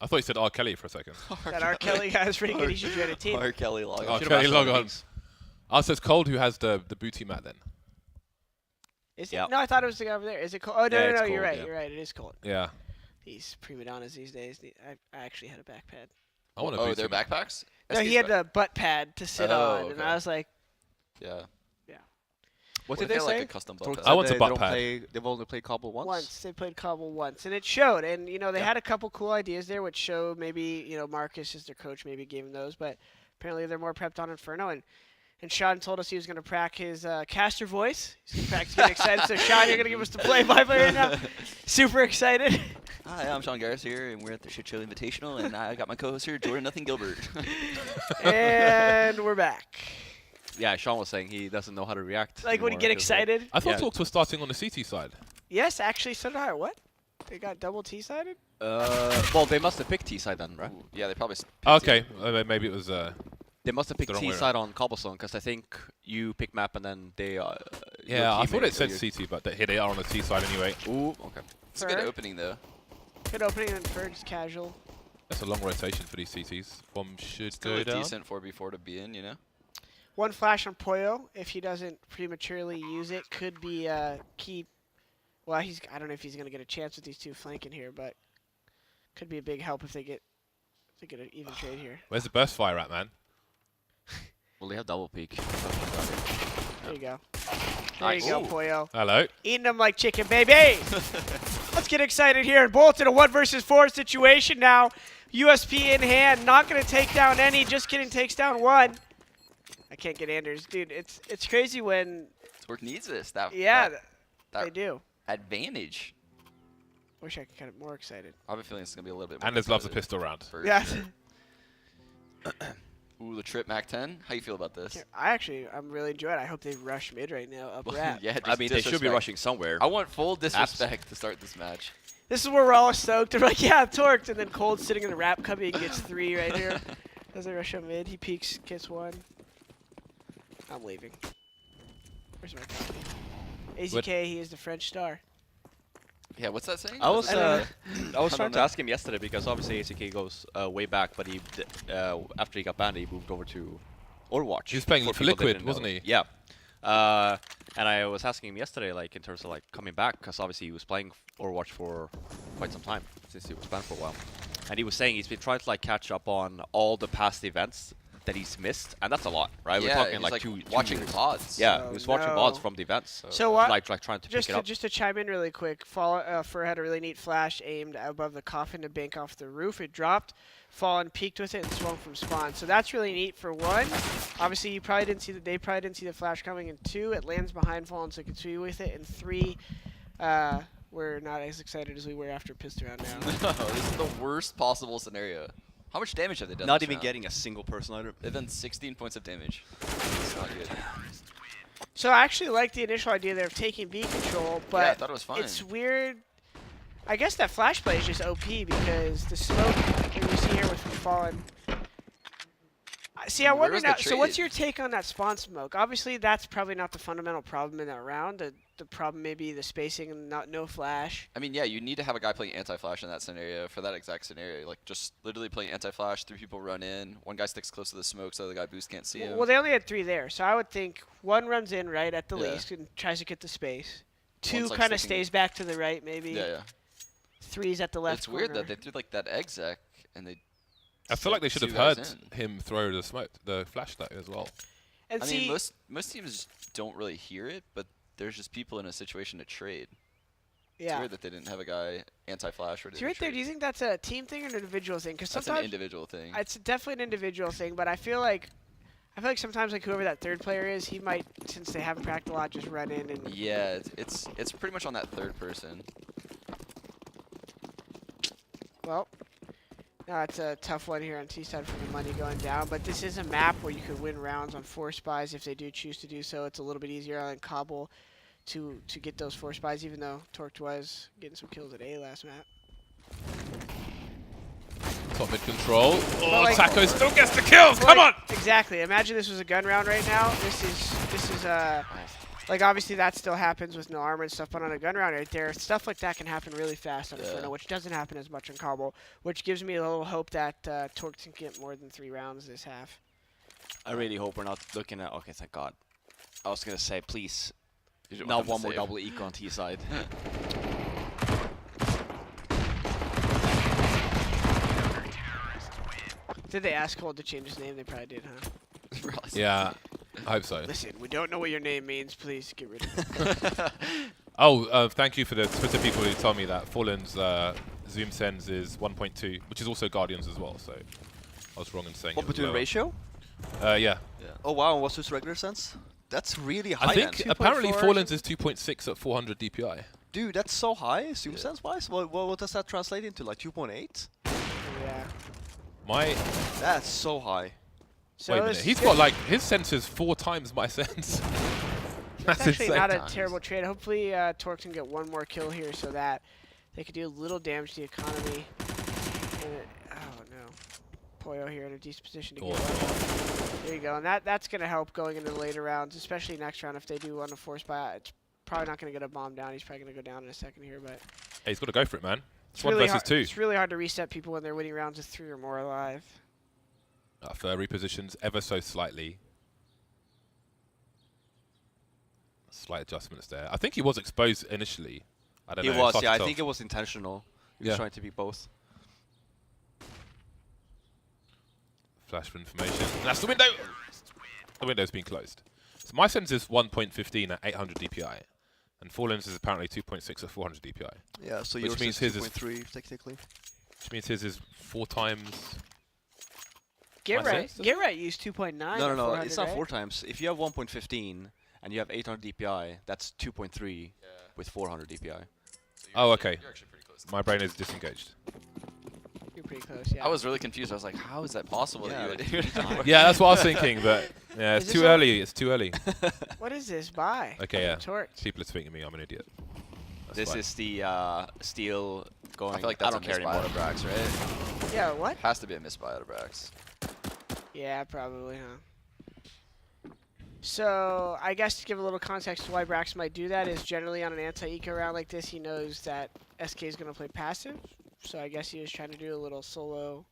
I thought you said R. Kelly for a second. That R. Kelly guy is pretty good. He should join a team. R. Kelly log R. on. Kelly log on. Oh, so it's Cold who has the booty mat then. Is it? Yeah. No, I thought it was the guy over there. Is it Cold? Oh, no, Yeah, no, it's no. You're Cold, right. yeah. You're right. It is Cold. Yeah. These prima donnas these days. I actually had a back pad. I want a Oh, booty their mat. backpacks? No, he had the butt pad to sit on, and okay. I was like, Yeah. What if did they had, like, say? a custom Torque butt said I want a they butt don't pad. They've only played Cobble once. once. They played Cobble once, and it showed. And, you know, they had a couple cool ideas there, which show maybe, you know, Marcus is their coach, maybe gave him those. But apparently they're more prepped on Inferno. And Sean told us he was going to practice his caster voice. He's going to practice getting excited. So, Sean, you're going to give us the play-by-play right now. Super excited. Hi, I'm Sean Garris here, and we're at the Shit Show Invitational, and I got my co-host here, Jordan Nothing Gilbert. And we're back. Yeah, Sean was saying he doesn't know how to react. Like when you anymore get 'cause, like, excited. I thought Yeah. talks were starting on the CT side. Yes, actually, so did I. What? They got double T-sided? Well, they must have picked T-side then, right? Ooh, yeah, they probably. Okay, maybe it was. They must have picked The wrong way T-side on Cobblestone because I think you pick map and then they. Yeah, I thought it said CT. CT, but here they are on the T side anyway. Ooh, okay. It's a good Fur. opening, though. Good opening and for just casual. That's a long rotation for these CTs. Bomb should Still go a down. decent 4v4 to be in, you know? One flash on Poyo, if he doesn't prematurely use it, could be key. Well, I don't know if he's going to get a chance with these two flanking here, but could be a big help if they get an even trade here. Where's the burst fire at, man? Well, they have double peak. There you go. There Nice. you go, Ooh. Poyo. Hello. Eating them like chicken, baby. Let's get excited here. Bolt in a 1 versus 4 situation now. USP in hand, not going to take down any. Just kidding, takes down one. I can't get Anders, dude. It's crazy when Torque needs this. That, yeah, that they do. advantage. Wish I could get more excited. I have a feeling it's going to be a little bit more Anders loves a competitive pistol round. for Yeah. sure. Ooh, the trip Mac 10. How you feel about this? I'm really enjoying it. I hope they rush mid right now, up ramp. Yeah, I mean, they should be disrespect. rushing somewhere. I want full disrespect to start this match. This is where we're all stoked. They're like, yeah, torqued, and then Cold sitting in the wrap cubby and gets 3 right here. Does they rush up mid? He peeks, gets 1. I'm leaving. Where's my copy? AZK, he is the French star. Yeah, what's that saying? I was I don't I was I trying don't to know. ask him yesterday because obviously ACK goes way back, but he after he got banned, he moved over to Overwatch. He was playing for people that Liquid, didn't wasn't know. he? Yeah. And I was asking him yesterday, like in terms of like coming back, because obviously he was playing Overwatch for quite some time since he was banned for a while, and he was saying he's been trying to like catch up on all the past events that he's missed, and that's a lot, right? Yeah, We're talking he's like two watching years. VODs. Yeah, Oh, he was watching no. VODs from the events. So what? Like trying to pick it up. Just to chime in really quick, Fur had a really neat flash aimed above the coffin to bank off the roof. It dropped, Fallen peeked with it and swung from spawn. So that's really neat for 1. Obviously, they probably didn't see the flash coming. And 2, it lands behind Fallen, so it can swing with it. And 3, we're not as excited as we were after pistol round now. No, this is the worst possible scenario. How much damage have they done? Not this even round? getting a single person under. They've done 16 points of damage. It's not good. So I actually like the initial idea there of taking B control, but Yeah, I thought it was fine. it's weird. I guess that flash play is just OP because the smoke that we see here with Fallen. See, I Where wonder was now. the So, what's trade? your take on that spawn smoke? Obviously, that's probably not the fundamental problem in that round. The problem may be the spacing and no flash. I mean, yeah, you need to have a guy playing anti-flash in that scenario for that exact scenario. Like, just literally playing anti-flash, 3 people run in, 1 guy sticks close to the smoke so the guy boost can't see him. Well, they only had 3 there, so I would think 1 runs in right at the Yeah. least and tries to get the space. 2 One's, like, kind of sticking- stays back to the right, maybe. yeah, yeah. 3's at the left. It's weird corner. that they threw like that exec and they. I feel like they should two have guys heard in. him throw the flash that as well. And I see, mean, most teams don't really hear it, but there's just people in a situation to trade. It's yeah. weird that they didn't have a guy anti-flash ready See to right there, do trade. you think that's a team thing or an individual thing? Because That's an sometimes individual thing. it's definitely an individual thing, but I feel like sometimes like whoever that 3rd player is, he might, since they haven't practiced a lot, just run in and Yeah, it's pretty much on that 3rd person. well. No, it's a tough one here on T-side for the money going down, but this is a map where you could win rounds on 4 spies if they do choose to do so. It's a little bit easier on Cobble to get those 4 spies, even though Torqued was getting some kills at A last map. Top mid control. Oh, like- Taco still gets the kills. Come on. Exactly. Imagine this was a gun round right now. This is Like, obviously, that still happens with no armor and stuff, but on a gun round right there, stuff like that can happen really fast on Yeah. Inferno, which doesn't happen as much on Cobble, which gives me a little hope that Torque can get more than 3 rounds this half. I really hope we're not looking at. Okay, thank God. I was gonna say, please, You don't not want them one to more save. double eco on T side. Did they ask Cold to change his name? They probably did, huh? Probably. Yeah, I hope so. Listen, we don't know what your name means. Please get rid of it. Oh, thank you for the Twitter people who told me that Fallen's zoom sends is 1.2, which is also Guardians as well. So I was wrong in saying What it was between lower. ratio? Yeah, Oh wow, and what's his regular sense? That's really high. I think then. apparently 2.4 or Fallen's is 2.6 at 400 DPI. Dude, that's so high, zoom sense wise. What does that translate into? Like 2.8? Yeah. My That's so high. So wait a minute, this he's is got good. like his sense is 4 times my sense. That's That's actually insane. not a terrible trade. Hopefully, Torque can get one more kill here so that they could do a little damage to the economy. Oh no, Poyo here in a decent position to get one. There you go, and that's gonna help going into the later rounds, especially next round if they do want to force buyout. It's probably not gonna get a bomb down. He's probably gonna go down in a second here, but Hey, he's got to go for it, man. It's 1 really versus hard, 2. It's really hard to reset people when they're winning rounds with 3 or more alive. Fur repositions ever so slightly. Slight adjustments there. I think he was exposed initially. I don't He know. was, it's hard yeah. to I tell. think it was intentional. He Yeah. was trying to be both. Flash for information. And that's the window! The window's been closed. So my sense is 1.15 at 800 DPI. And Fallen's is apparently 2.6 at 400 DPI. Yeah, so Which yours means is his is 2.3 technically. Which means his is 4 times... Get My right, sense? get right. Use 2.9. No. at It's 400, not right? 4 times. If you have 1.15 and you have 800 DPI, that's 2.3 with 400 DPI. So Oh, you're okay. actually pretty close. My brain is disengaged. You're pretty close. Yeah. I was really confused. I was like, how is that possible Yeah, that like you would do it? Yeah, that's what I was thinking, but yeah, Is it's this too all- early. It's too early. What is this? Bye. Okay, yeah. Torque. People are tweeting me. I'm an idiot. That's This fine. is the steel going. I feel like that's don't a care misbuy anymore. out of Brax, right? Yeah. What? Has to be a misbuy out of Brax. Yeah, probably, huh? So, I guess to give a little context to why Brax might do that is generally on an anti-eco round like this, he knows that SK is going to play passive. So I guess he was trying to do a little solo.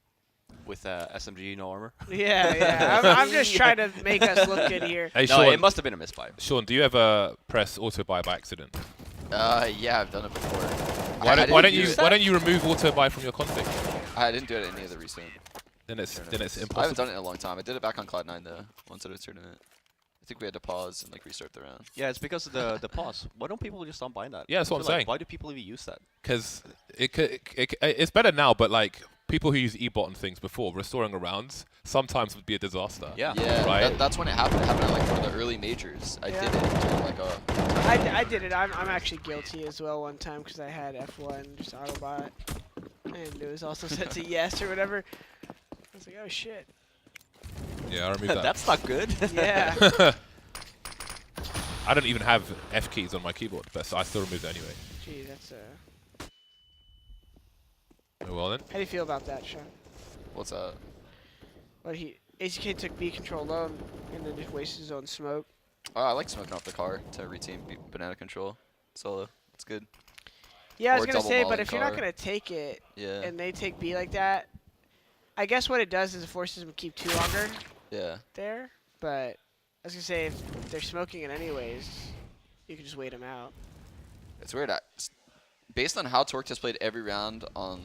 With SMG, no armor. Yeah. I'm just trying to make us look good here. Hey, No, Sean, it must have been a misbuy. Sean, do you ever press auto buy by accident? Yeah, I've done it before. Why I don't didn't you use why don't you remove auto buy from your config? I didn't do it in any of the recent. Then it's tournaments. I haven't impossible. done it in a long time. I did it back on Cloud9 though, once at a tournament. I think we had to pause and like restart the round. Yeah, it's because of the pause. Why don't people just unbind that? Yeah, that's what I I'm feel like, saying. Why do people even use that? Because it's better now, but like people who use ebot and things before restoring a rounds sometimes would be a disaster. Yeah. Yeah, Right. that's when it happened. It happened at like one of the early majors. I Yeah. did it during like a. I did it. I'm actually guilty as well one time because I had F1 just autobot. And it was also set to yes or whatever. I was like, oh shit. Yeah, I remove that. That's not good. Yeah. I don't even have F keys on my keyboard, but I still remove it anyway. Gee, that's Oh, well then. How do you feel about that, Sean? What's that? What ACK took B control alone and then just wasted his own smoke. Oh, I like smoking off the car to reteam banana control solo. It's good. Yeah, I was Or gonna double say, molly but if you're not car. gonna take it Yeah. and they take B like that, I guess what it does is it forces them to keep 2 longer Yeah. there. But I was gonna say if they're smoking it anyways, you can just wait them out. It's weird. Based on how Torque has played every round on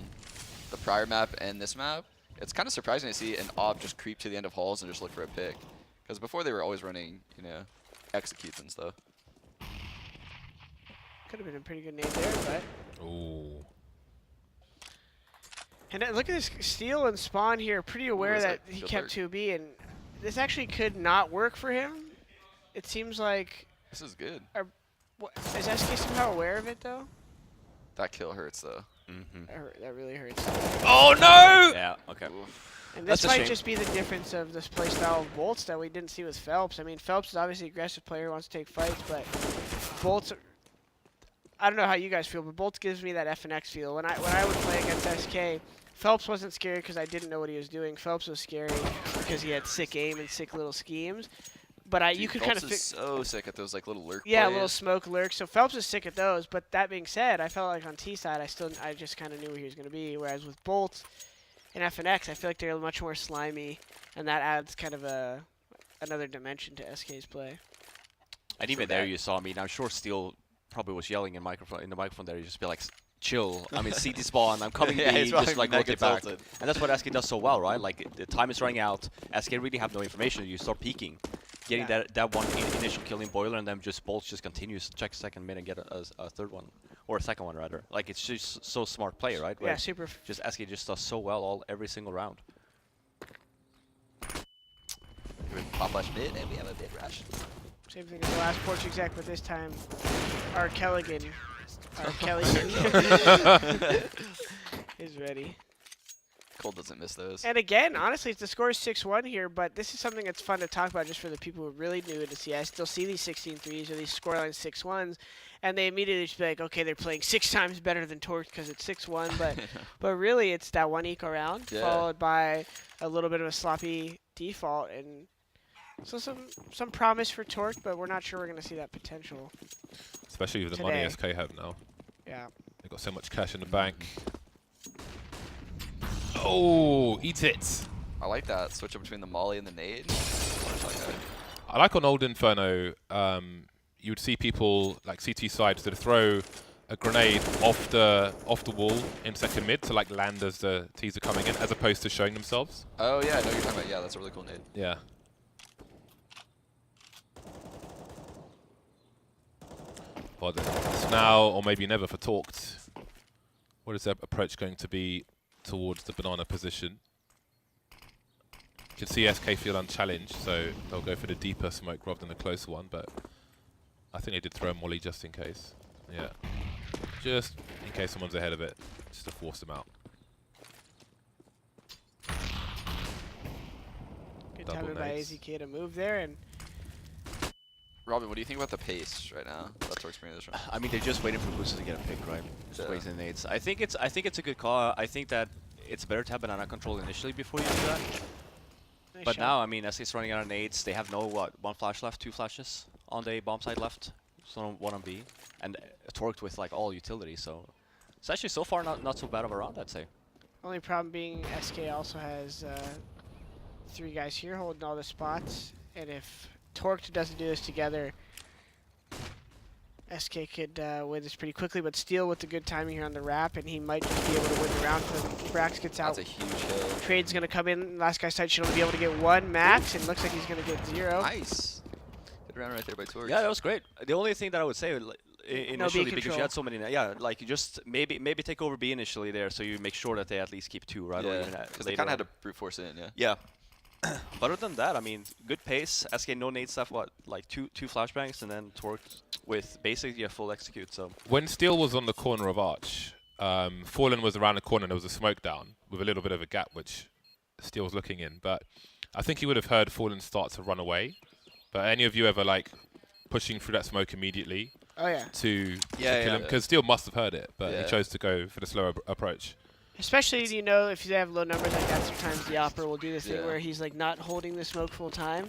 the prior map and this map, it's kind of surprising to see an ob just creep to the end of halls and just look for a pick. Because before they were always running, you know, executes and stuff. Could have been a pretty good name there, but. Ooh. And look at this steal and spawn here. Pretty aware is that that? he Shield kept hurt. 2B, and this actually could not work for him. It seems like. This is good. Is SK somehow aware of it though? That kill hurts though. That really hurts. Oh no! Yeah. Okay. And That's this a might shame. just be the difference of this playstyle of Bolts that we didn't see with Phelps. I mean, Phelps is obviously an aggressive player, wants to take fights, but Bolts. I don't know how you guys feel, but Bolts gives me that F and X feel. When I would play against SK, Phelps wasn't scary because I didn't know what he was doing. Phelps was scary because he had sick aim and sick little schemes. Dude, you could Phelps kind of is so sick at those like little lurk yeah, plays. little smoke lurks. So Phelps is sick at those. But that being said, I felt like on T side, I just kind of knew where he was going to be. Whereas with Bolt and FNX, I feel like they're much more slimy, and that adds kind of another dimension to SK's play. And even there, you saw. I mean, I'm sure Steel probably was yelling in the microphone there. You just be like, chill. I mean, CT spawn. I'm coming Yeah, B. he's Just like mega rotate back. tilted. And that's what SK does so well, right? Like the time is running out. SK really have no information. You start peeking, getting that one initial kill in Boiler, and then just Bolts just continues. Check second mid and get a third one, or a second one rather. Like it's just so smart play, right? Yeah, Where super. just SK just does so well every single round. Pop flash mid, and we have a mid rush. Same thing as the last Porch exec, but this time our Kelligan is ready. Cole doesn't miss those. And again, honestly, the score is 6-1 here, but this is something that's fun to talk about just for the people who are really new into CS. They'll see these 16-3s or these scoreline 6-1s, and they immediately just be like, okay, they're playing 6 times better than Torque because it's 6-1, but really it's that one eco round followed by a little bit of a sloppy default, and so some promise for Torque, but we're not sure we're going to see that potential. Especially with the today. money SK have now. Yeah. They've got so much cash in the bank. Oh, eat it! I like that. Switch up between the molly and the nade. I like on old Inferno, you would see people like CT side to throw a grenade off the wall in second mid to like land as the T's are coming in, as opposed to showing themselves. Oh yeah, I know what you're talking about. Yeah, that's a really cool nade. Yeah. But it's now or maybe never for Talked. What is their approach going to be towards the banana position? You can see SK feel unchallenged, so they'll go for the deeper smoke rather than the closer one, but I think they did throw a molly just in case. Yeah. Just in case someone's ahead of it, just to force them out. Good Double timing by nades. AZK to move there, and Robin, what do you think about the pace right now? That's Torque's bringing this round. I mean, they're just waiting for boosters to get a pick, right? Just Yeah. waiting the nades. I think it's a good call. I think that it's better to have banana control initially before you do that. nice But shot. now, I mean, SK's running out of nades. They have no, one flash left, 2 flashes on the bomb side left. So one on B. And Torqued with, like, all utility, so... It's actually so far not so bad of a round, I'd say. Only problem being SK also has 3 guys here holding all the spots, and if Torqued doesn't do this together, SK could win this pretty quickly, but Steel with the good timing here on the wrap, and he might just be able to win the round for Brax gets out. That's a huge hill. Trade's going to come in. Last guy's side should only be able to get 1 max, and looks like he's going to get 0. Nice. Good round right there by Torque. Yeah, that was great. The only thing that I would say, initially, because control. you had so many, yeah, like you just maybe take over B initially there, so you make sure that they at least keep 2, right? Or Yeah, even because they later kind of on. had to brute force it in, yeah. Yeah. But other than that, I mean, good pace. SK no nade stuff. What, like two flashbangs, and then Torque with basically a full execute. So When Steel was on the corner of Arch, Fallen was around the corner and there was a smoke down with a little bit of a gap, which Steel was looking in. But I think he would have heard Fallen start to run away. But any of you ever like pushing through that smoke immediately Oh, yeah. to Yeah, kill yeah. him? Because Steel must have heard it, but Yeah. he chose to go for the slower approach. Especially, you know, if you have low numbers like that, sometimes the Opera will do this thing Yeah. where he's like not holding the smoke full time.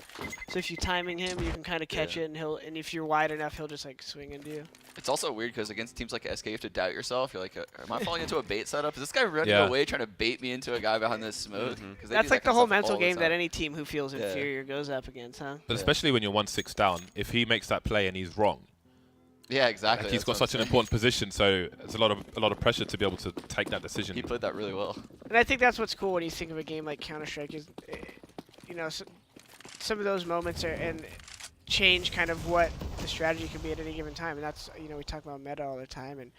So if you're timing him, you can kind of catch Yeah. it, and if you're wide enough, he'll just like swing into you. It's also weird because against teams like SK, you have to doubt yourself. You're like, am I falling into a bait setup? Is this guy running Yeah. away trying to bait me into a guy behind this smoke? 'Cause they That's do like that the whole kind of stuff mental all the game that time. any team who feels Yeah. inferior goes up against, huh? But Yeah. especially when you're 1-6 down, if he makes that play and he's wrong, Yeah, exactly. like he's that's got what such I'm an saying. important position, so there's a lot of pressure to be able to take that decision. He played that really well. And I think that's what's cool when you think of a game like Counter-Strike is, you know, some of those moments are and change kind of what the strategy can be at any given time. And that's, you know, we talk about meta all the time and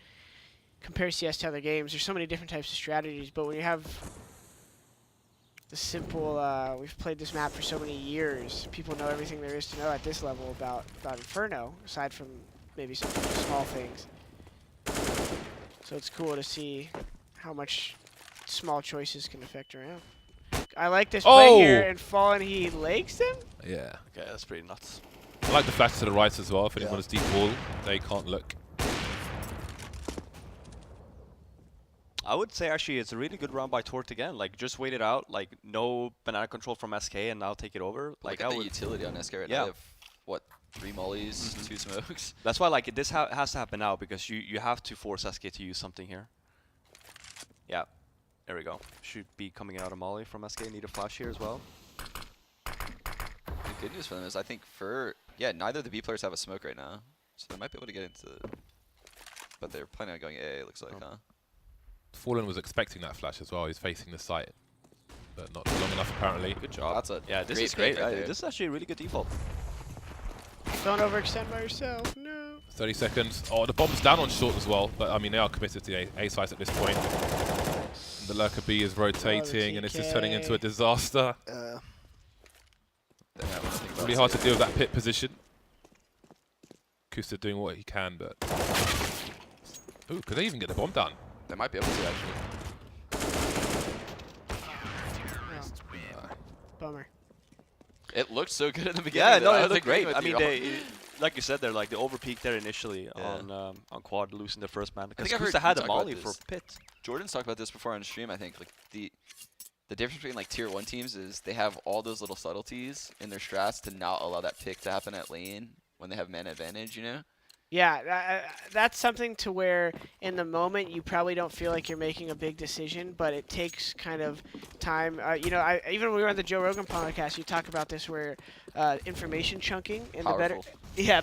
compare CS to other games. There's so many different types of strategies, but when you have the simple, we've played this map for so many years, people know everything there is to know at this level about Inferno, aside from maybe some small things. So it's cool to see how much small choices can affect a round. I like this play here, Oh! and Fallen, he lakes him? Yeah. okay, that's pretty nuts. I like the flash to the right as well. If anyone is deep wall, they can't look. I would say actually it's a really good round by Tort again. Like just wait it out. Like no banana control from SK and now take it over. Like Look at I the would. utility on SK right Yeah. now. They have, what, 3 mollies, 2 smokes? That's why like this has to happen now because you have to force SK to use something here. Yeah. There we go. Should be coming out a molly from SK. Need a flash here as well. The good news for them is I think neither of the B players have a smoke right now. So they might be able to get into but they're planning on going A, it looks like, huh? Fallen was expecting that flash as well. He's facing the site, but not long enough apparently. Good job. That's a Yeah, this great is great. pick right there. This is actually a really good default. Don't overextend by yourself. No. 30 seconds. Oh, the bomb's down on short as well, but I mean they are committed to the A sites at this point. The Lurker B is rotating, and this is turning into a disaster. Really hard to deal with that pit position. Kusta doing what he can, but ooh, could they even get the bomb down? They might be able to actually. Bummer. It looked so good in the beginning. Yeah, though. no, I it don't looked think great. anyone I would mean, be wrong. like you said, they're like they overpeaked there initially Yeah. on quad losing the first man because think I've heard Kusta had you a talk about molly for this. pit. Jordan's talked about this before on stream, I think. Like the difference between like tier 1 teams is they have all those little subtleties in their strats to not allow that pick to happen at lane when they have man advantage, you know? Yeah, that's something to where in the moment you probably don't feel like you're making a big decision, but it takes kind of time. You know, even when we were on the Joe Rogan podcast, you talk about this where information chunking and Powerful.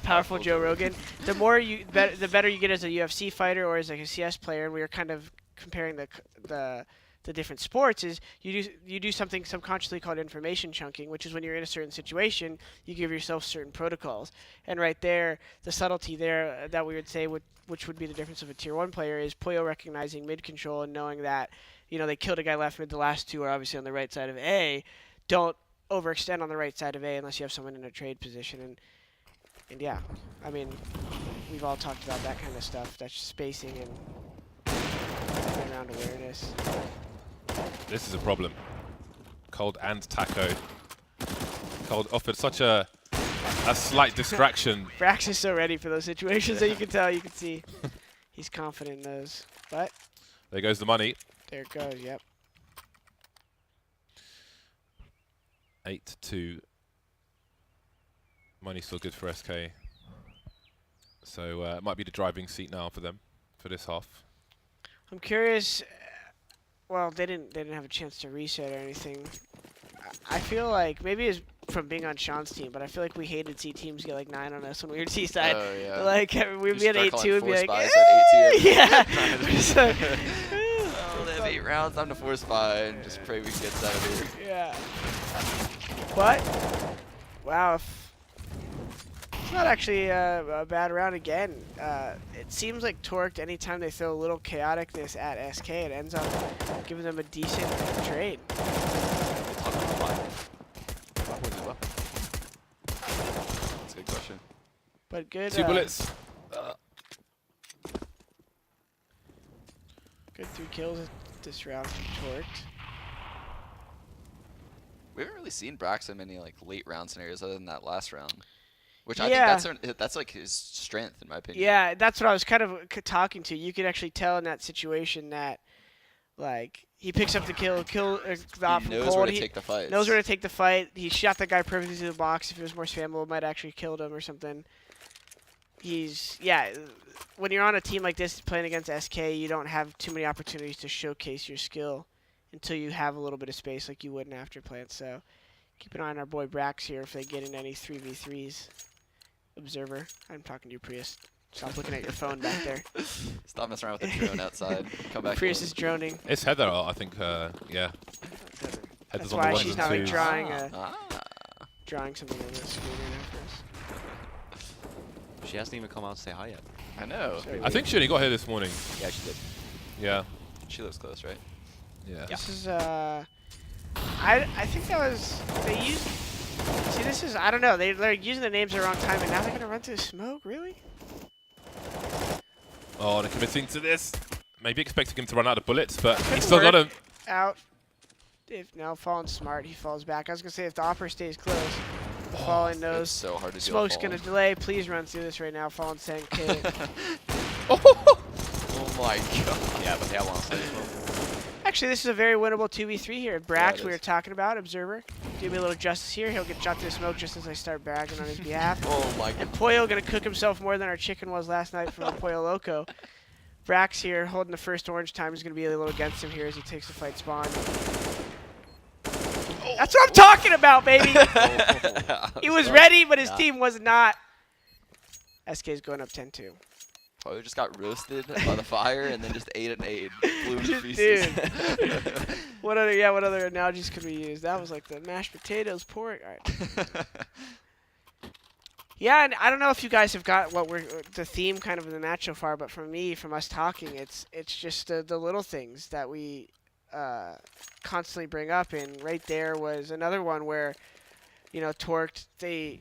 powerful Joe Rogan. The more the better you get as a UFC fighter or as like a CS player. And we were kind of comparing the different sports is you do something subconsciously called information chunking, which is when you're in a certain situation, you give yourself certain protocols. And right there, the subtlety there that we would say which would be the difference of a tier 1 player is Puyo recognizing mid control and knowing that, you know, they killed a guy left mid, the last 2 are obviously on the right side of A. Don't overextend on the right side of A unless you have someone in a trade position. And yeah, I mean, we've all talked about that kind of stuff. That's spacing and around awareness. This is a problem. Cold and Taco. Cold offered such a slight distraction. Brax is so ready for those situations that you can tell, you can see. He's confident in those. But There goes the money. there it goes, yep. 8-2. Money's still good for SK. So it might be the driving seat now for them for this half. I'm curious. Well, they didn't have a chance to reset or anything. I feel like maybe it's from being on Sean's team, but I feel like we hated to see teams get like 9 on us when we were T side. Oh, yeah. Like we'd be at 8-2 and be like, at 8-2. yeah. Just like, Oh, they have 8 rounds. Time to force buy and just pray we can get out of here. yeah. But wow, it's not actually a bad round again. It seems like Torqued, anytime they throw a little chaoticness at SK, it ends up giving them a decent trade. That's a good question. But good. 2 bullets. Good 3 kills this round from Torqued. We haven't really seen Brax in many like late round scenarios other than that last round, which I Yeah. think that's like his strength in my opinion. Yeah, that's what I was kind of talking to. You could actually tell in that situation that, like, he picks up the kill the off He from knows cold. where to He take the fight. knows where to take the fight. He shot that guy perfectly to the box. If it was more spammable, it might actually killed him or something. When you're on a team like this playing against SK, you don't have too many opportunities to showcase your skill until you have a little bit of space like you would in Afterplant. So keep an eye on our boy Brax here if they get in any 3v3s. Observer. I'm talking to you, Prius. Stop looking at your phone back there. Stop messing around with the drone outside. Come back. Prius in. is droning. It's Heather, I think. Yeah. That's Heather's on the why ones she's and not like twos. drawing something on the screen right now for us. She hasn't even come out to say hi yet. I know. Sorry, I think she only got here this morning. Yeah, she did. Yeah. She lives close, right? Yeah. This is I think that was they used. See, this is I don't know. They're using the names at the wrong time, and now they're gonna run through smoke. Really? Oh, they're committing to this. Maybe expecting him to run out of bullets, but Couldn't he's still got work. him. Out. If now Fallen's smart, he falls back. I was gonna say if the opera stays close, the Fallen It's knows. so hard to deal Smoke's with gonna delay. Please run through this right now. Fallen saying, "Okay." Oh my god. Yeah, but they have one on site as well. Actually, this is a very winnable 2v3 here. Brax, it we were is. talking about, Observer. Do me a little justice here. He'll get shot through the smoke just as I start bragging on his behalf. Oh my god. And Pollo going to cook himself more than our chicken was last night from El Pollo Loco. Brax here holding the first orange time is going to be a little against him here as he takes the fight spawn. That's what I'm talking about, baby! He was ready, but his team was not. SK's going up 10-2. Probably just got roasted by the fire and then just ate an aid. Blew into Dude. pieces. What other analogies could we use? That was like the mashed potatoes, pork. All right. Yeah, and I don't know if you guys have got what we're the theme kind of in the match so far, but for me, from us talking, it's just the little things that we constantly bring up, and right there was another one where, you know, Torqued, the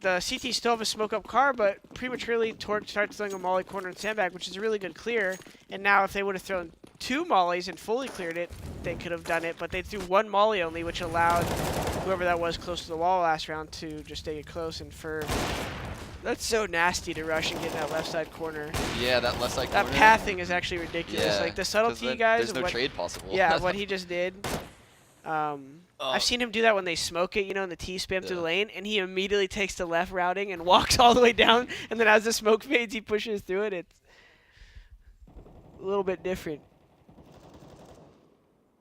CT still have a smoke up car, but prematurely Torqued starts throwing a molly corner and sandbag, which is a really good clear, and now if they would have thrown 2 mollies and fully cleared it, they could have done it, but they threw 1 molly only, which allowed whoever that was close to the wall last round to just stay close, and for that's so nasty to rush and get in that left side corner. Yeah, that left side That corner. pathing is actually ridiculous. Yeah, Like the 'cause subtlety, then guys. There's of no what, trade possible. yeah, what he just did. I've seen him do that when they smoke it, you know, in the T spam through the lane, and he immediately takes the left routing and walks all the way down, and then as the smoke fades, he pushes through it. It's a little bit different.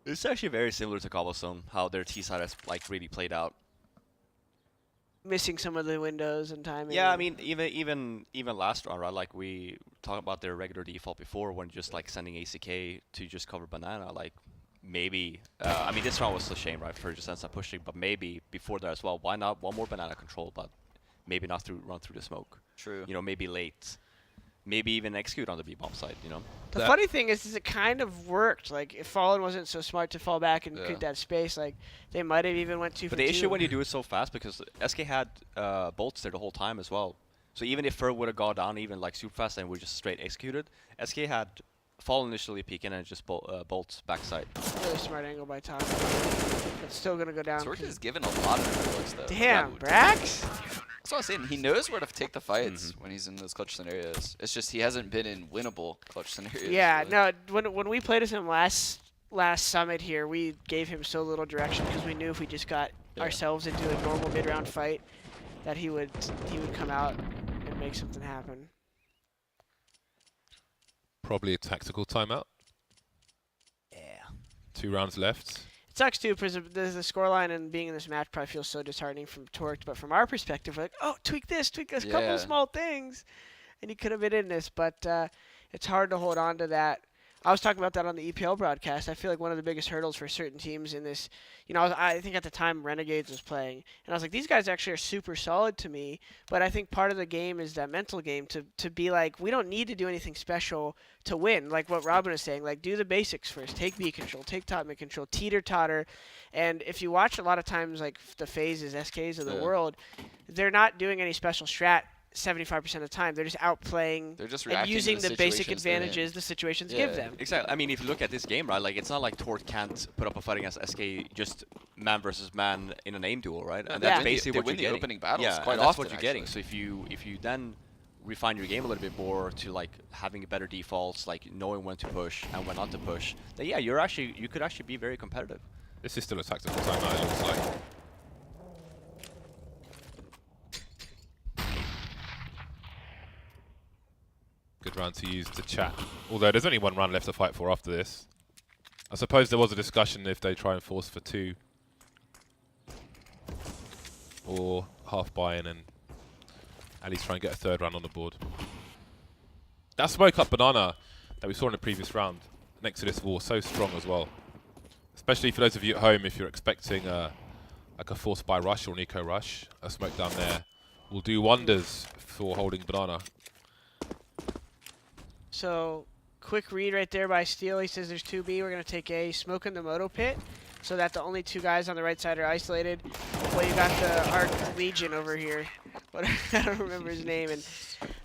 It's actually very similar to Cobblestone, how their T side has like really played out. Missing some of the windows and timing. Yeah, I mean, even last round, right? Like we talked about their regular default before, when just like sending ACK to just cover banana. Like maybe, I mean, this round was a shame, right? For just ends up pushing, but maybe before that as well. Why not one more banana control, but maybe not run through the smoke. True. You know, maybe late, maybe even execute on the B bomb side. You know. The funny thing is it kind of worked. Like, if Fallen wasn't so smart to fall back and create that space, like, they might have even went 2 for 2. But the issue when you do it so fast, because SK had bolts there the whole time as well. So even if Fur would have gone down even like super fast and we just straight executed, SK had Fall initially peeking and just bolts backside. Really smart angle by top. It's still going to go down. Torqued is given a lot of looks though. Damn, Yeah. Brax? That's what I'm saying. He knows where to take the fights when he's in those clutch scenarios. It's just he hasn't been in winnable clutch scenarios. Yeah, really. no. When we played as him last summit here, we gave him so little direction because we knew if we just got ourselves into a normal mid-round fight, that he would come out and make something happen. Probably a tactical timeout. Yeah. 2 rounds left. It sucks too because the scoreline and being in this match probably feels so disheartening from Torqued, but from our perspective, we're like, oh, tweak this, a couple Yeah. small things, and he could have been in this, but it's hard to hold on to that. I was talking about that on the EPL broadcast. I feel like one of the biggest hurdles for certain teams in this, you know, I think at the time Renegades was playing, and I was like, these guys actually are super solid to me, but I think part of the game is that mental game to be like, we don't need to do anything special to win, like what Robin is saying, like do the basics first, take B control, take top mid control, teeter-totter, and if you watch a lot of times like the phases, SKs of the world, they're not doing any special strat 75% of the time. They're just outplaying They're just and reacting using to the basic situations they're in. advantages the situations Yeah. give them. Exactly. I mean, if you look at this game, right, like it's not like Tort can't put up a fight against SK just man versus man in an aim duel, right? No, And they that's win the- basically they what win you're the getting. opening battles yeah, quite and that's often, what you're getting. actually. So if you then refine your game a little bit more to like having better defaults, like knowing when to push and when not to push, then yeah, you could actually be very competitive. This is still a tactical timeout, it looks like. Good round to use to chat. Although there's only 1 round left to fight for after this. I suppose there was a discussion if they try and force for 2. Or half buy-in and at least try and get a 3rd round on the board. That smoke up banana that we saw in the previous round next to this wall, so strong as well. Especially for those of you at home, if you're expecting like a force buy rush or an eco rush, a smoke down there will do wonders for holding banana. So, quick read right there by Steel. He says there's 2B. We're going to take A. Smoke in the moto pit so that the only 2 guys on the right side are isolated. Well, you got the Arc Legion over here. What I don't remember his name. And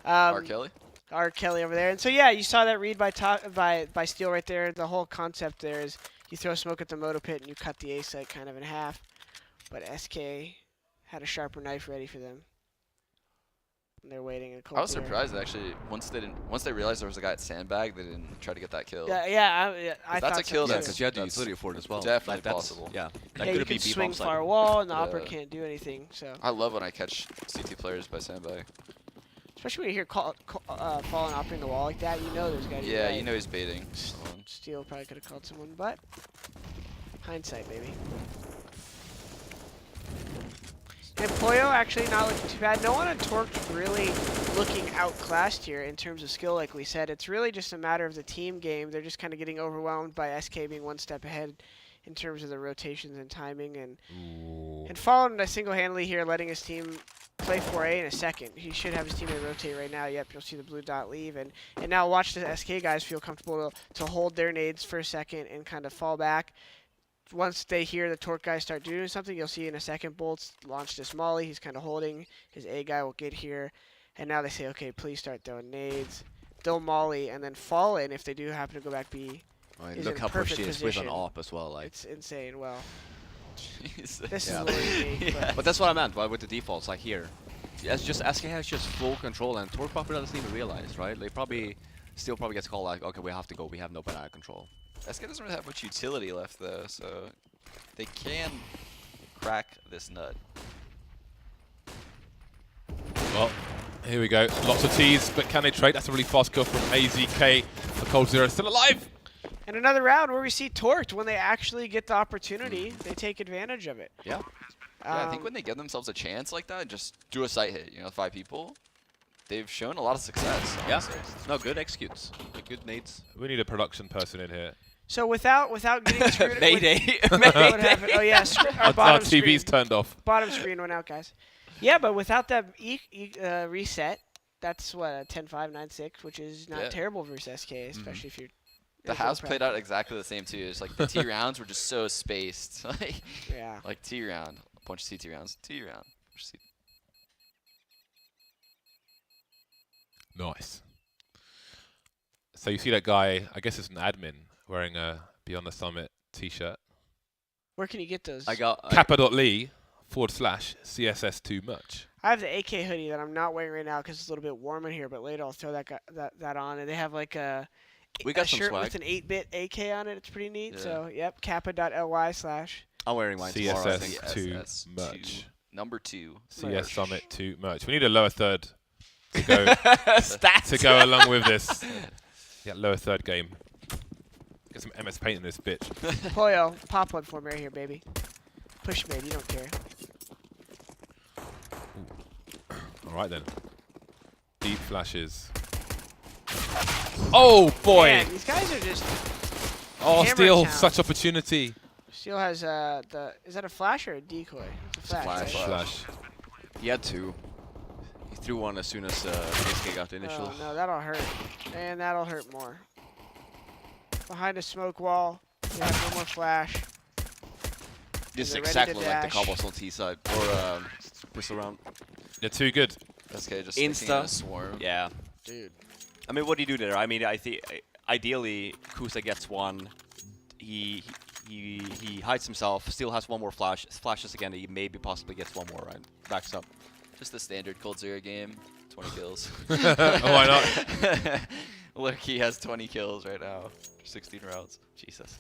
R. Kelly? R. Kelly over there. And so, yeah, you saw that read by Steel right there. The whole concept there is you throw smoke at the moto pit and you cut the A site kind of in half. But SK had a sharper knife ready for them. and they're waiting in cold. I was surprised actually once they realized there was a guy at sandbag, they didn't try to get that kill. I that's thought a kill so Yeah, that's- too. because you had the that's utility for it as well. definitely that's possible. Yeah, that Yeah, could you be can B swing bomb side. far wall, and the upper Yeah. can't do anything. So I love when I catch CT players by sandbag. especially when you hear falling operating the wall like that, you know there's got to be. Yeah, right. you know he's baiting someone. Steel probably could have called someone, but hindsight, maybe. And Poyo actually not looking too bad. No one on Torque's really looking outclassed here in terms of skill, like we said. It's really just a matter of the team game. They're just kind of getting overwhelmed by SK being one step ahead in terms of the rotations and timing. And Fallen single-handedly here, letting his team play 4A in a second. He should have his teammate rotate right now. Yep, you'll see the blue dot leave. And now watch the SK guys feel comfortable to hold their nades for a second and kind of fall back. Once they hear the Torque guys start doing something, you'll see in a second Bolts launch this Molly. He's kind of holding. His A guy will get here. And now they say, okay, please start throwing nades. They'll Molly and then fall in if they do happen to go back B. Right, He's look in how pushed perfect he is with an position. AWP as well. Like, It's insane. Well, Jesus. this Yeah. is literally me. but that's what I meant with the defaults. Like here, it's just SK has just full control, and Torque probably doesn't even realize, right? They probably still gets called like, okay, we have to go. We have no banana control. SK doesn't really have much utility left though, so they can crack this nut. Well, here we go. Lots of T's, but can they trade? That's a really fast kill from AZK. The Cold Zero still alive. And another round where we see Torqued, when they actually get the opportunity, they take advantage of it. Yeah. Yeah, I think when they give themselves a chance like that, just do a sight hit, 5 people, they've shown a lot of success. Yeah. honestly. No, good executes. Good nades. We need a production person in here. So without getting screwed, Mayday. what happened? Oh yeah, our Our bottom TV's screen. turned off. Bottom screen went out, guys. Yeah, but without that reset, that's what a 10-5, 9-6, which is not Yeah. terrible versus SK, especially if you're. The as well house played out exactly the same too. It's like the T rounds were just so spaced. Yeah. like T round, a bunch of CT rounds, T round. bunch of CT. Nice. So you see that guy, I guess it's an admin, wearing a Beyond the Summit t-shirt. Where can you get those? Kappa.lee/CSS too much. I have the AK hoodie that I'm not wearing right now because it's a little bit warm in here, but later I'll throw that on. And they have like a We got a some shirt swag. with an 8-bit AK on it. It's pretty neat. Yeah. So, yep, kappa.ly/ I'm wearing mine tomorrow. I think. CSS too CSS much. Number 2. CS Summit too much. We need a lower third to go to go along with this. Yeah, lower third game. Get some MS Paint in this bitch. Poyo, pop one for me right here, baby. Push mid, you don't care. All right then. Deep flashes. Oh boy! Man, these guys are just. Oh, hammer Steel, town. such opportunity. Steel has is that a flash or a decoy? It's a flash. flash. right? Flash. He had 2. He threw one as soon as SK got the initial. Oh, no, that'll hurt. And that'll hurt more. Behind a smoke wall. We have no more flash. This is they're ready to exactly like the dash. cobblestone T side or pistol round. They're too good. SK just Insta. sticking in a swarm. Yeah. Dude. I mean, what do you do there? I mean, I think ideally Kusa gets one. He hides himself. Still has one more flash. Flashes again. He maybe possibly gets one more. Right. Backs up. Just the standard Cold Zero game. 20 kills. Why not? Look, he has 20 kills right now. 16 rounds. Jesus.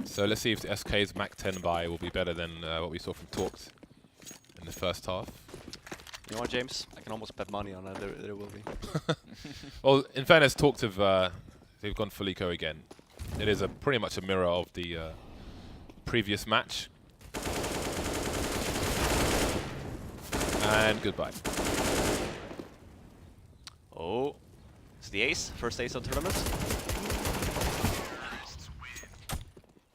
So let's see if the SK's Mac 10 buy will be better than what we saw from Torqued in the first half. You know what, James? I can almost bet money on that. There will be. Well, in fairness, Torqued have they've gone full eco again. It is pretty much a mirror of the previous match. And goodbye. Oh, it's the ace. First ace of the tournament.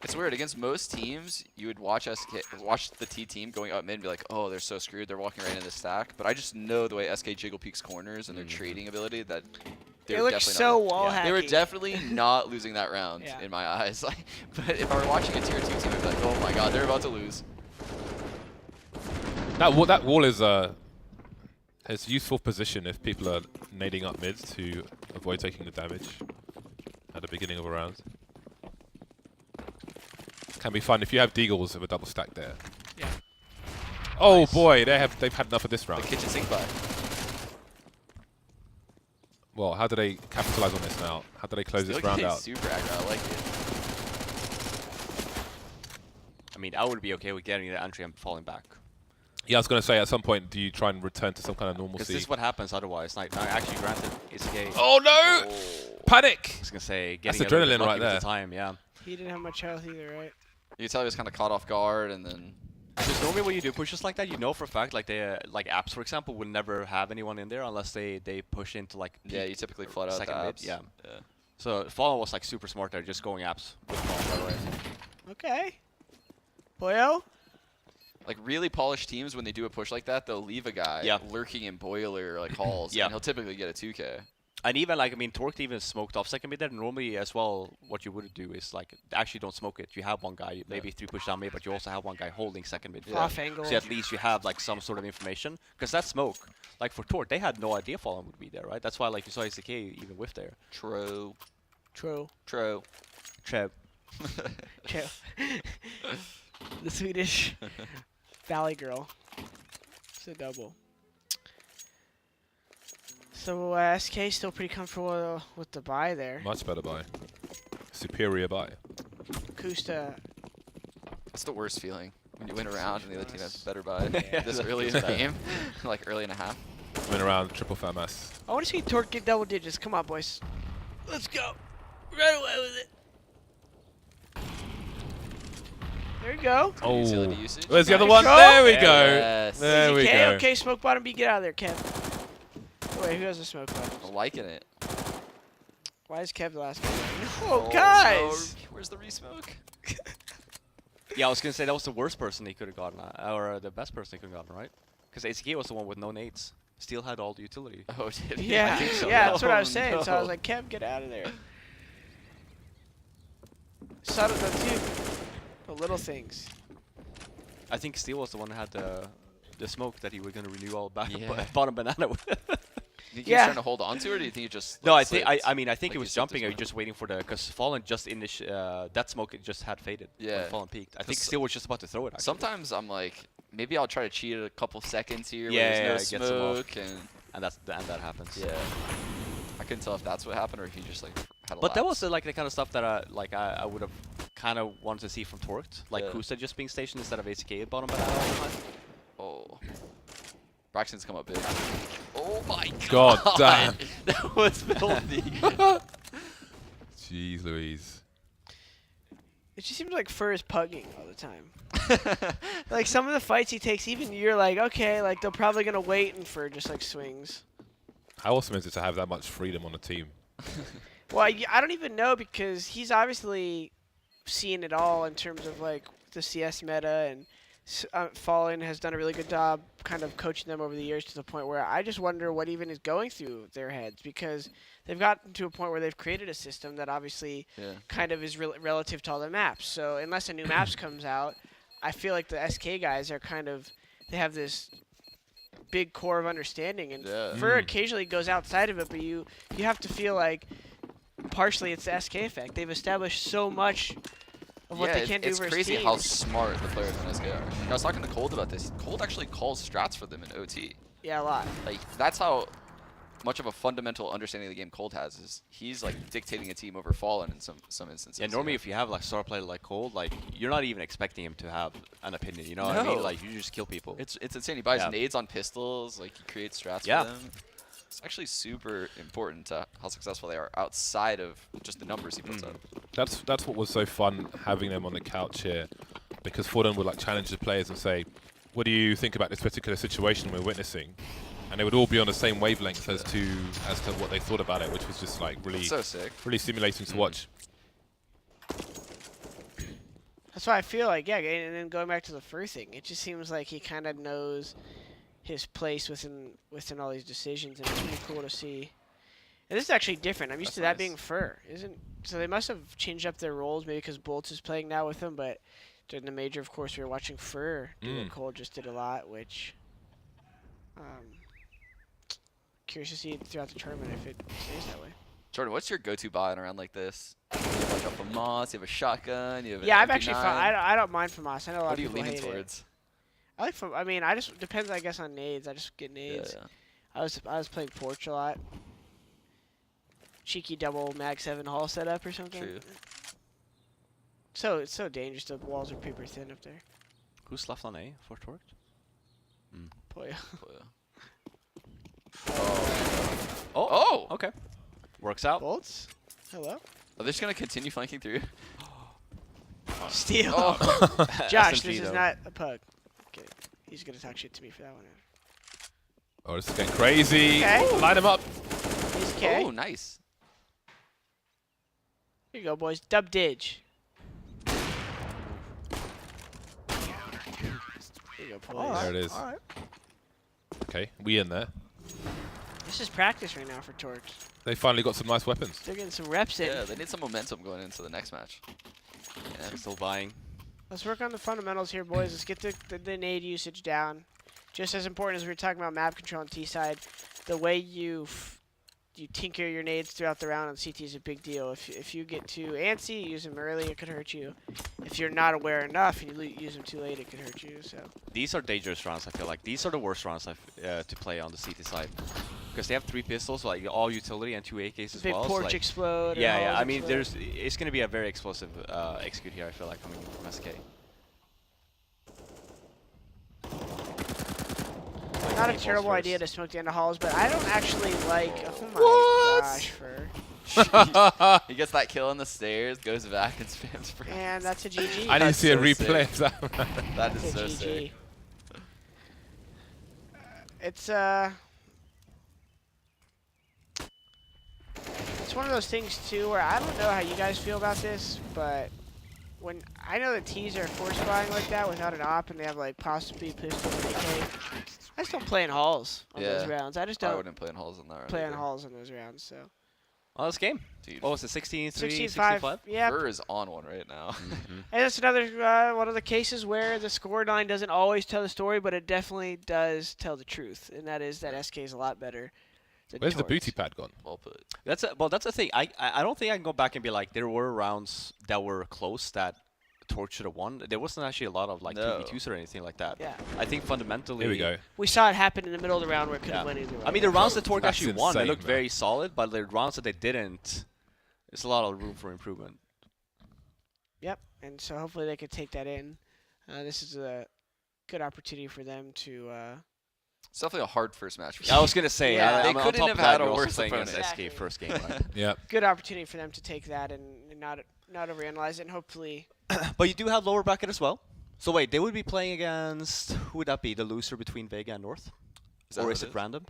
It's weird. Against most teams, you would watch the T team going up mid and be like, oh, they're so screwed. They're walking right into the stack. But I just know the way SK jiggle peeks corners and their trading ability that They they're look definitely so not. wall They were hacky. definitely not losing that round Yeah. in my eyes. Like, but if I were watching a tier 2 team, I'd be like, oh my god, they're about to lose. That wall is has useful position if people are nading up mids to avoid taking the damage at the beginning of a round. Can be fun if you have deagles of a double stack there. Yeah. Oh Nice. boy, they've had enough of this The round. kitchen sink buy. Well, how do they capitalize on this now? How do they close Still this round getting out? super aggro. I like it. I mean, I would be okay with getting the entry and falling back. Yeah, I was going to say, at some point, do you try and return to some kind of Because normalcy? this is what happens otherwise. Like, no, actually, granted, it's gay. Oh no! Panic! I was gonna say, That's getting a little adrenaline bit lucky right with there. The time, yeah. He didn't have much health either, right? You can tell he was kind of caught off guard, and then Because normally when you do pushes like that, you know for a fact, like they, like apps for example, would never have anyone in there unless they push into like yeah, you peak typically flood out the second mid. apps. Yeah. Yeah. So Fallen was like super smart there, just going apps with Fallen right away. Okay. Boyo? Like really polished teams, when they do a push like that, they'll leave a guy Yeah. lurking in boiler like halls, Yeah. and he'll typically get a 2K. And even like, I mean, Torque even smoked off second mid there. Normally as well, what you would do is like, actually don't smoke it. You have one guy, maybe 3 push down mid, but you also have one guy holding second mid. Yeah. Off angle. So at least you have like some sort of information. Because that smoke, like for Torque, they had no idea Fallen would be there, right? That's why like you saw ACK even whiff there. True. True. True. Trev. True. The Swedish Valley Girl. It's a double. So SK still pretty comfortable with the buy there. Much better buy. Superior buy. Kusta. That's the worst feeling when you win a round and the other team has better buy Yeah, this that's early in the bad. game, like early in a half. Win around triple fat mass. I want to see Torque get double digits. Come on, boys. Let's go. Right away with it. There you go. Oh, Utility usage. where's the other Nice one? throw. There we There go. yes. There Easy we K. go. Okay, smoke bottom B. Get out of there, Kev. Wait, who has the smoke bottom? I'm liking it. Why is Kev the last guy? No, Oh, guys. no. Where's the resmoke? Yeah, I was gonna say that was the worst person he could have gotten, or the best person he could have gotten, right? Because ACK was the one with no nades. Still had all the utility. Oh, did he? Yeah, I think so. yeah, that's what I was Oh, saying. So I was no. like, Kev, get out of there. Subtle, too. The little things. I think Steel was the one that had the smoke that he was gonna renew all back Yeah. bottom banana with. Do you think Yeah. he's trying to hold on to it, or do you think he just? No, like, I think slipped? I mean I think Like he he was slipped jumping. his Or just waiting for the because Fallen just in that smoke it just had faded. Yeah. When Fallen peaked. I think 'Cause Steel was just about to throw it. Actually. Sometimes I'm like, maybe I'll try to cheat a couple seconds here. Yeah, where there's yeah, no get some off. smoke, and and that happens. yeah, I couldn't tell if that's what happened or if he just like had a But that lapse. was like the kind of stuff that I would have kind of wanted to see from Torqued, like Yeah. Kusa just being stationed instead of ACK at bottom banana all the time. Oh. Braxton's come up big. Oh my God god. damn. That was filthy. Jeez Louise. It just seems like Fur is pugging all the time. Like some of the fights he takes, even you're like, okay, like they're probably gonna wait, and Fur just like swings. How awesome is it to have that much freedom on the team? Well, I don't even know because he's obviously seen it all in terms of like the CS meta, and Fallen has done a really good job kind of coaching them over the years to the point where I just wonder what even is going through their heads, because they've gotten to a point where they've created a system that obviously Yeah. kind of is relative to all the maps. So unless a new maps comes out, I feel like the SK guys are kind of, they have this big core of understanding, and Yeah. Fur occasionally goes outside of it, but you have to feel like partially it's the SK effect. They've established so much of what they can do it's versus crazy teams. how smart the players in SK are. I was talking to Cold about this. Cold actually calls strats for them in OT. Yeah, a lot. Like that's how much of a fundamental understanding of the game Cold has. Is he's like dictating a team over Fallen in some instances. Yeah, normally if you have like star player like Cold, like you're not even expecting him to have an opinion. You know what I mean? No. Like you just kill people. it's insane. He buys Yeah. nades on pistols. Like he creates strats Yeah. for them. It's actually super important to how successful they are outside of just the numbers he puts up. That's what was so fun having them on the couch here, because Forden would like challenge the players and say, "What do you think about this particular situation we're witnessing?" And they would all be on the same wavelength as to what they thought about it, which was just like really It's so sick. really stimulating to watch. That's why I feel like, yeah, and then going back to the Fur thing, it just seems like he kind of knows his place within all these decisions, and it's pretty cool to see. And this is actually different. I'm used That's to that nice. being Fur, isn't? So they must have changed up their roles, maybe because Bolts is playing now with them. But during the major, of course, we were watching Fur do what Cole just did a lot, which curious to see throughout the tournament if it stays that way. Jordan, what's your go-to buy in a round like this? You have like a FAMAS, you have a shotgun, you have an Yeah, I've MP9. actually I don't mind FAMAS. I know a lot What are of you people leaning hate towards? I mean, I just depends, I guess, on nades. I just get Yeah, nades. yeah. I was playing Porch a lot. Cheeky double mag 7 hall setup or something. True. So it's so dangerous. The walls are paper thin up there. Who's left on A for Torque? Boy. Oh! Okay. Works out. Bolts? Hello? Are they just going to continue flanking through? Steal. Oh. Josh, SMG this is though. not a pug. Okay. He's going to talk shit to me for that one. Oh, this is getting crazy. Okay. Line him up. He's K. Oh, nice. Here you go, boys. Dub Didge. Here you go, boys. There it is. All right. Okay, we in there. This is practice right now for Torch. They finally got some nice weapons. They're getting some reps in. Yeah, they need some momentum going into the next match. Yeah. Still buying. Let's work on the fundamentals here, boys. Let's get the nade usage down. Just as important as we were talking about map control on T side, the way you tinker your nades throughout the round on CT is a big deal. If you get too antsy, use them early, it could hurt you. If you're not aware enough and you use them too late, it could hurt you. So These are dangerous rounds, I feel like. These are the worst rounds to play on the CT side. Because they have 3 pistols, like all utility and 2 AKs as big well. so, porch like, explode. or yeah, yeah. halls I mean, explode. it's going to be a very explosive execute here, I feel like, coming from SK. Not a Balls terrible first. idea to smoke the end of halls, but I don't actually like. Oh my gosh, for He gets that kill on the stairs, goes back and spams for and that's a GG. I need to That's see a so replay sick. of that. That is That's a so GG. sick. It's one of those things too where I don't know how you guys feel about this, but when I know the T's are force buying like that without an op and they have like possibly pistol and AK, I just don't play in halls on those Yeah. rounds. I just I don't wouldn't play in halls on that round. play in either. halls in those rounds. So Oh, this game. Dude, What was it, 16-3, 16-5, 16-5? yeah. Fur is on one right now. And that's another one of the cases where the score line doesn't always tell the story, but it definitely does tell the truth, and that is that SK is a lot better. Than Where's the Torx. booty pad gone? Well put. That's the thing. I don't think I can go back and be like, there were rounds that were close that Torch should have won. There wasn't actually a lot of like No. 2v2s or anything like that. Yeah, I think fundamentally. Here we go. we saw it happen in the middle of the round where it could have Yeah. went either way. I mean, the rounds that Torque That's actually won, they insane, looked man. very solid, but the rounds that they didn't, there's a lot of room for improvement. Yep, and so hopefully they could take that in. This is a good opportunity for them to. It's definitely a hard first match for I was gonna say, Yeah. They I'm on couldn't top have of that, had a you're also worse playing against opponent. SK first game, right? Yeah. Good opportunity for them to take that and not overanalyze it, and hopefully. But you do have lower bracket as well. So wait, they would be playing against, who would that be? The loser between Vega and North? Is that Or what is it is? random?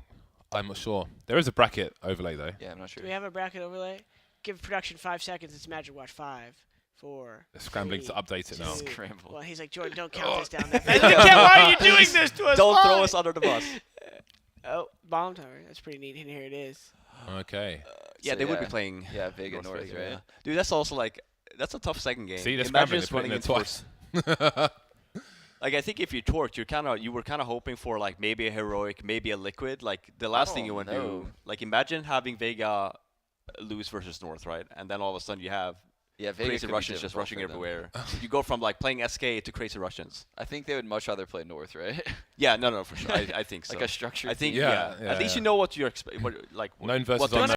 I'm not sure. There is a bracket overlay though. Yeah, I'm not sure. Do we have a bracket overlay? Give production 5 seconds. It's Magic Watch 5, 4. They're scrambling to 3, update it now. 2. Scramble. Well, he's like, Jordan, don't count this down there. Why are you doing this to us? Don't throw Why? us under the bus. Oh, bomb tower. That's pretty neat. And here it is. Okay. Yeah, So, they would be yeah. playing. Yeah, Vega North, Vega, right? yeah. Dude, that's also like, that's a tough second game. See, they're Imagine scrambling. just They're putting running it into twice. Like, I think if you torch, you were kind of hoping for like maybe a heroic, maybe a liquid. Like the last thing you want to no. do, like imagine having Vega lose versus North, right? And then all of a sudden you have Yeah, Vega crazy could be Russians just difficult rushing for them. everywhere. You go from like playing SK to crazy Russians. I think they would much rather play North, right? Yeah, no, for sure. I think so. Like a structured I think team. Yeah, yeah. yeah, At least yeah. you know what you're like. Known what versus to unknown.